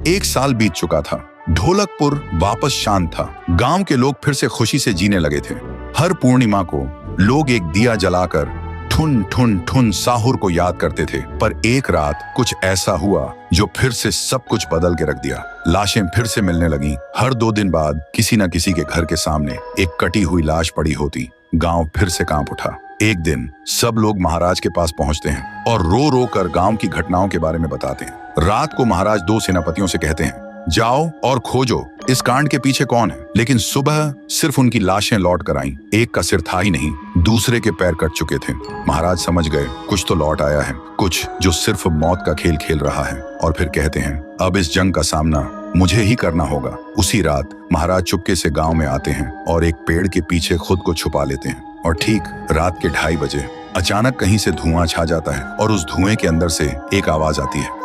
1 साल बीत चुका था। ढोलकपुर वापस शांत था। गांव के लोग फिर से खुशी से जीने लगे थे। हर पूर्णिमा को लोग एक दिया जलाकर ठुन ठुन ठुन साहुर को याद करते थे। पर एक रात कुछ ऐसा हुआ जो फिर से सब कुछ बदल के रख दिया। लाशें फिर से मिलने लगी। हर 2 दिन बाद किसी न किसी के घर के सामने एक कटी हुई लाश पड़ी होती। गांव फिर से कांप उठा। एक दिन सब लोग महाराज के पास पहुंचते हैं और रो रो कर गांव की घटनाओं के बारे में बताते हैं। रात को महाराज 2 सेनापतियों से कहते हैं, जाओ और खोजो इस कांड के पीछे कौन है। लेकिन सुबह सिर्फ उनकी लाशें लौट कर आईं। एक का सिर था ही नहीं, दूसरे के पैर कट चुके थे। महाराज समझ गए कुछ तो लौट आया है, कुछ जो सिर्फ मौत का खेल खेल रहा है। और फिर कहते हैं, अब इस जंग का सामना मुझे ही करना होगा। उसी रात महाराज चुपके से गांव में आते हैं और एक पेड़ के पीछे खुद को छुपा लेते हैं। और ठीक रात के 2:30 बजे अचानक कहीं से धुआं छा जाता है और उस धुएं के अंदर से एक आवाज आती है,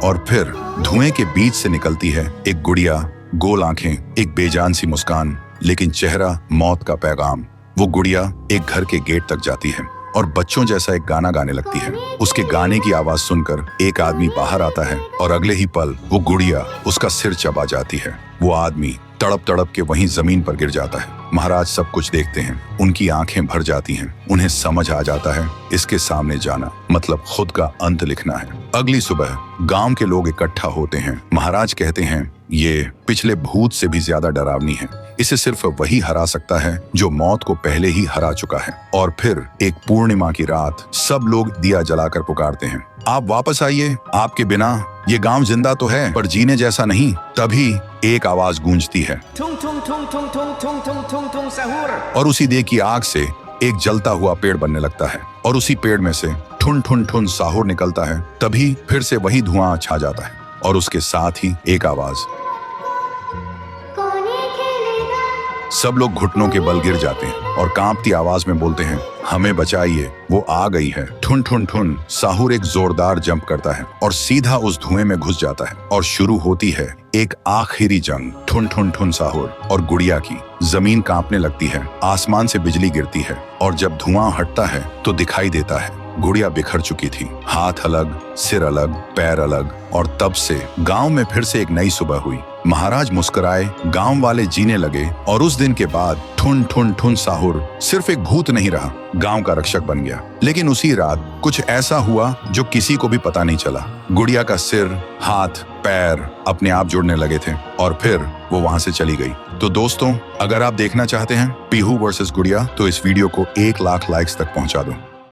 और फिर धुएं के बीच से निकलती है एक गुड़िया, गोल आंखें, एक बेजान सी मुस्कान, लेकिन चेहरा मौत का पैगाम। वो गुड़िया एक घर के गेट तक जाती है और बच्चों जैसा एक गाना गाने लगती है। उसके गाने की आवाज सुनकर एक आदमी बाहर आता है और अगले ही पल वो गुड़िया उसका सिर चबा जाती है। वो आदमी तड़प तड़प के वहीं जमीन पर गिर जाता है। महाराज सब कुछ देखते हैं। उनकी आंखें भर जाती हैं। उन्हें समझ आ जाता है इसके सामने जाना मतलब खुद का अंत लिखना है। अगली सुबह गांव के लोग इकट्ठा होते हैं। महाराज कहते हैं, ये पिछले भूत से भी ज्यादा डरावनी है। इसे सिर्फ वही हरा सकता है जो मौत को पहले ही हरा चुका है। और फिर एक पूर्णिमा की रात सब लोग दिया जलाकर पुकारते हैं, आप वापस आइए, आपके बिना ये गांव जिंदा तो है पर जीने जैसा नहीं। तभी एक आवाज गूंजती है, और उसी देह की आग से एक जलता हुआ पेड़ बनने लगता है और उसी पेड़ में से ठुन ठुन ठुन साहुर निकलता है। तभी फिर से वही धुआं छा जाता है और उसके साथ ही एक आवाज। सब लोग घुटनों के बल गिर जाते हैं और कांपती आवाज में बोलते हैं, हमें बचाइए, वो आ गई है। ठुन ठुन ठुन साहुर एक जोरदार जंप करता है और सीधा उस धुएं में घुस जाता है और शुरू होती है एक आखिरी जंग। ठुन ठुन ठुन साहुर और गुड़िया की। जमीन कांपने लगती है, आसमान से बिजली गिरती है और जब धुआं हटता है तो दिखाई देता है गुड़िया बिखर चुकी थी। हाथ अलग, सिर अलग, पैर अलग। और तब से गांव में फिर से एक नई सुबह हुई। महाराज मुस्कुराए, गांव वाले जीने लगे और उस दिन के बाद ठुन ठुन ठुन साहुर सिर्फ एक भूत नहीं रहा, गांव का रक्षक बन गया। लेकिन उसी रात कुछ ऐसा हुआ जो किसी को भी पता नहीं चला। गुड़िया का सिर, हाथ, पैर अपने आप जुड़ने लगे थे और फिर वो वहां से चली गई। तो दोस्तों, अगर आप देखना चाहते हैं पीहू वर्सेस गुड़िया तो इस वीडियो को 1 लाख लाइक्स तक पहुंचा दो।